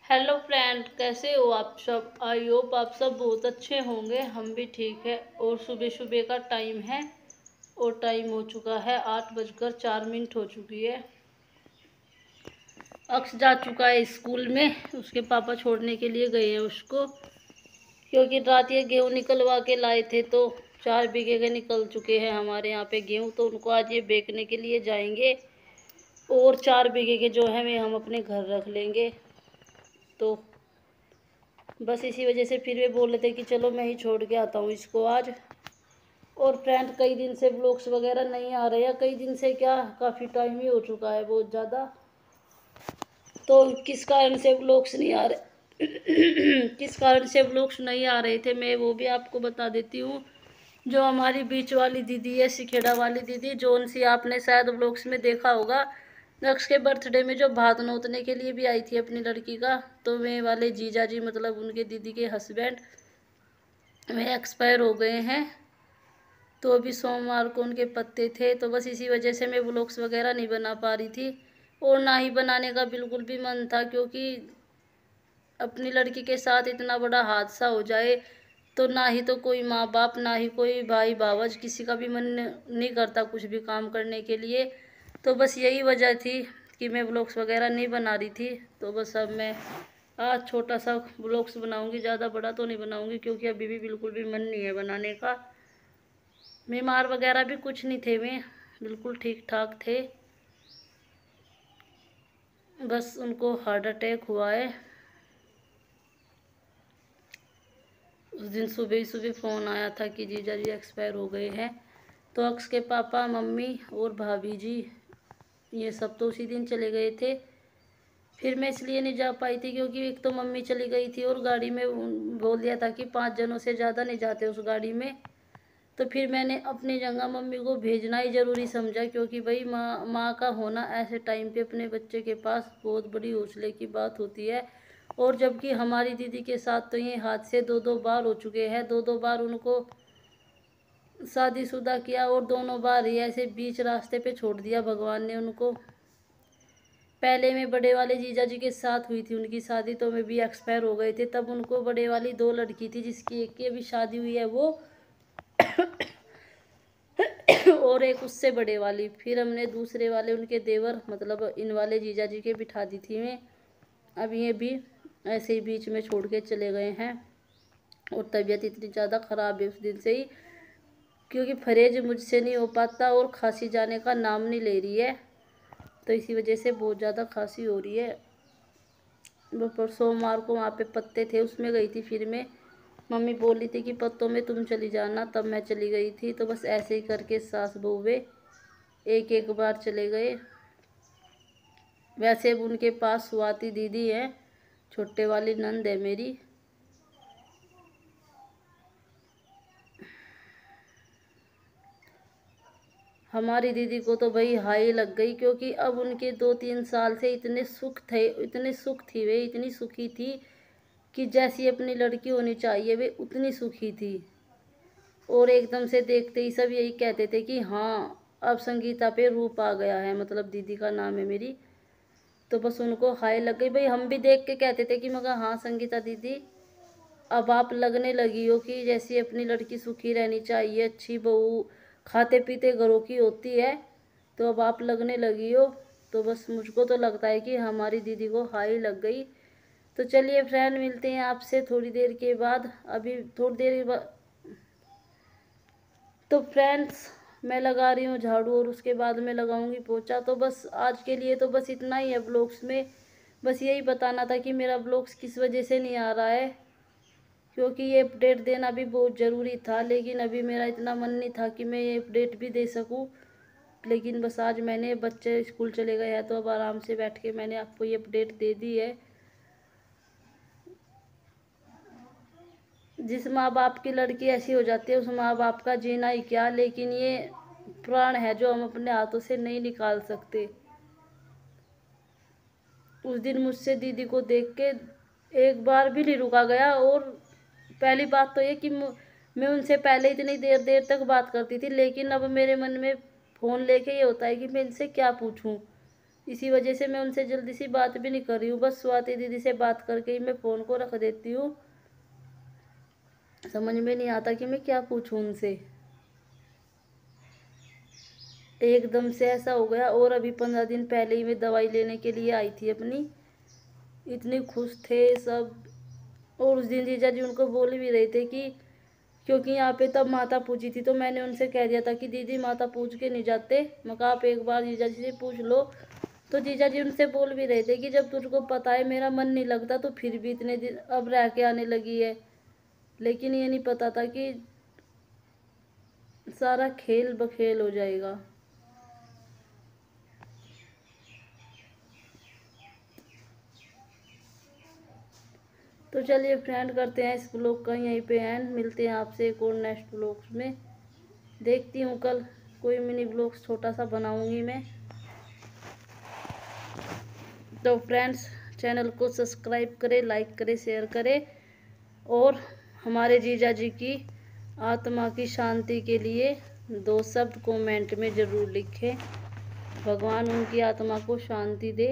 Hello friend, कैसे हो आप सब। आई होप आप सब बहुत अच्छे होंगे। हम भी ठीक है। और सुबह सुबह का टाइम है और टाइम हो चुका है 8:04 हो चुकी है। अक्स जा चुका है स्कूल में। उसके पापा छोड़ने के लिए गए हैं उसको, क्योंकि रात ये गेहूँ निकलवा के लाए थे तो 4 बीघे के निकल चुके हैं हमारे यहाँ पे गेहूँ। तो उनको आज ये बेचने के लिए जाएंगे और 4 बीघे के जो है वे हम अपने घर रख लेंगे। तो बस इसी वजह से फिर वे बोल रहे थे कि चलो मैं ही छोड़ के आता हूँ इसको आज। और फ्रेंड, कई दिन से ब्लॉग्स वगैरह नहीं आ रहे हैं। कई दिन से क्या, काफ़ी टाइम ही हो चुका है बहुत ज़्यादा। तो किस कारण से ब्लॉग्स नहीं आ रहे किस कारण से ब्लॉग्स नहीं आ रहे थे मैं वो भी आपको बता देती हूँ। जो हमारी बीच वाली दीदी है, सिखेड़ा वाली दीदी, जोन सी, आपने शायद ब्लॉग्स में देखा होगा। नक्श के बर्थडे में जो भात नोतने के लिए भी आई थी अपनी लड़की का, तो वे वाले जीजा जी, मतलब उनके दीदी के हस्बैंड, वे एक्सपायर हो गए हैं। तो अभी सोमवार को उनके पत्ते थे। तो बस इसी वजह से मैं व्लॉग्स वगैरह नहीं बना पा रही थी और ना ही बनाने का बिल्कुल भी मन था, क्योंकि अपनी लड़की के साथ इतना बड़ा हादसा हो जाए तो ना ही तो कोई माँ बाप, ना ही कोई भाई भावज, किसी का भी मन नहीं करता कुछ भी काम करने के लिए। तो बस यही वजह थी कि मैं व्लॉग्स वगैरह नहीं बना रही थी। तो बस अब मैं आज छोटा सा व्लॉग्स बनाऊंगी, ज़्यादा बड़ा तो नहीं बनाऊंगी, क्योंकि अभी भी बिल्कुल भी मन नहीं है बनाने का। बीमार वगैरह भी कुछ नहीं थे, मैं बिल्कुल ठीक ठाक थे। बस उनको हार्ट अटैक हुआ है। उस दिन सुबह ही सुबह फ़ोन आया था कि जीजा जी एक्सपायर हो गए हैं। तो अक्स के पापा, मम्मी और भाभी जी, ये सब तो उसी दिन चले गए थे। फिर मैं इसलिए नहीं जा पाई थी क्योंकि एक तो मम्मी चली गई थी और गाड़ी में बोल दिया था कि 5 जनों से ज़्यादा नहीं जाते उस गाड़ी में। तो फिर मैंने अपनी जगह मम्मी को भेजना ही ज़रूरी समझा, क्योंकि भाई माँ का होना ऐसे टाइम पे अपने बच्चे के पास बहुत बड़ी हौसले की बात होती है। और जबकि हमारी दीदी के साथ तो ये हादसे 2-2 बार हो चुके हैं। 2-2 बार उनको शादीशुदा किया और दोनों बार ही ऐसे बीच रास्ते पे छोड़ दिया भगवान ने उनको। पहले में बड़े वाले जीजा जी के साथ हुई थी उनकी शादी, तो में भी एक्सपायर हो गए थे। तब उनको बड़े वाली 2 लड़की थी, जिसकी एक की अभी शादी हुई है वो और एक उससे बड़े वाली। फिर हमने दूसरे वाले उनके देवर, मतलब इन वाले जीजा जी के बिठा दी थी मैं। अब ये भी ऐसे ही बीच में छोड़ के चले गए हैं। और तबीयत इतनी ज़्यादा ख़राब है उस दिन से ही, क्योंकि परहेज मुझसे नहीं हो पाता और खांसी जाने का नाम नहीं ले रही है। तो इसी वजह से बहुत ज़्यादा खांसी हो रही है। वो पर सोमवार को वहाँ पे पत्ते थे, उसमें गई थी। फिर मैं, मम्मी बोली थी कि पत्तों में तुम चली जाना, तब मैं चली गई थी। तो बस ऐसे ही करके सास बहू वे एक एक बार चले गए। वैसे अब उनके पास स्वाति दीदी है, छोटे वाली नंद है मेरी। हमारी दीदी को तो भाई हाई लग गई, क्योंकि अब उनके 2-3 साल से इतने सुख थे, इतने सुख थी, वे इतनी सुखी थी कि जैसी अपनी लड़की होनी चाहिए वे उतनी सुखी थी। और एकदम से देखते ही सब यही कहते थे कि हाँ, अब संगीता पे रूप आ गया है, मतलब दीदी का नाम है मेरी। तो बस उनको हाई लग गई। भाई हम भी देख के कहते थे कि मगर हाँ संगीता दीदी, अब आप लगने लगी हो कि जैसी अपनी लड़की सुखी रहनी चाहिए, अच्छी बहू, खाते पीते घरों की होती है, तो अब आप लगने लगी हो। तो बस मुझको तो लगता है कि हमारी दीदी को हाई लग गई। तो चलिए फ्रेंड, मिलते हैं आपसे थोड़ी देर के बाद। अभी थोड़ी देर के बाद तो फ्रेंड्स, मैं लगा रही हूँ झाड़ू और उसके बाद में लगाऊंगी पोछा। तो बस आज के लिए तो बस इतना ही है ब्लॉग्स में। बस यही बताना था कि मेरा ब्लॉग्स किस वजह से नहीं आ रहा है, क्योंकि ये अपडेट देना भी बहुत ज़रूरी था। लेकिन अभी मेरा इतना मन नहीं था कि मैं ये अपडेट भी दे सकूं। लेकिन बस आज मैंने, बच्चे स्कूल चले गए हैं तो अब आराम से बैठ के मैंने आपको ये अपडेट दे दी है। जिस माँ बाप की लड़की ऐसी हो जाती है, उस माँ बाप का जीना ही क्या। लेकिन ये प्राण है जो हम अपने हाथों से नहीं निकाल सकते। उस दिन मुझसे दीदी को देख के एक बार भी नहीं रुका गया। और पहली बात तो ये कि मैं उनसे पहले इतनी देर देर तक बात करती थी, लेकिन अब मेरे मन में फ़ोन लेके ये होता है कि मैं इनसे क्या पूछूं। इसी वजह से मैं उनसे जल्दी सी बात भी नहीं कर रही हूँ। बस स्वाति दीदी से बात करके ही मैं फ़ोन को रख देती हूँ। समझ में नहीं आता कि मैं क्या पूछूं उनसे। एकदम से ऐसा हो गया। और अभी 15 दिन पहले ही मैं दवाई लेने के लिए आई थी अपनी। इतने खुश थे सब। और उस दिन जीजा जी उनको बोल भी रहे थे कि, क्योंकि यहाँ पे तब माता पूछी थी तो मैंने उनसे कह दिया था कि दीदी माता पूछ के नहीं जाते। मैं कहा आप एक बार जीजा जी से पूछ लो। तो जीजा जी उनसे बोल भी रहे थे कि जब तुझको पता है मेरा मन नहीं लगता तो फिर भी इतने दिन अब रह के आने लगी है। लेकिन ये नहीं पता था कि सारा खेल बखेल हो जाएगा। तो चलिए फ्रेंड, करते हैं इस ब्लॉग का यहीं पे एंड। मिलते हैं आपसे एक और नेक्स्ट ब्लॉग में। देखती हूँ कल कोई मिनी ब्लॉग छोटा सा बनाऊंगी मैं। तो फ्रेंड्स, चैनल को सब्सक्राइब करें, लाइक करें, शेयर करें। और हमारे जीजा जी की आत्मा की शांति के लिए 2 शब्द कमेंट में ज़रूर लिखें। भगवान उनकी आत्मा को शांति दे।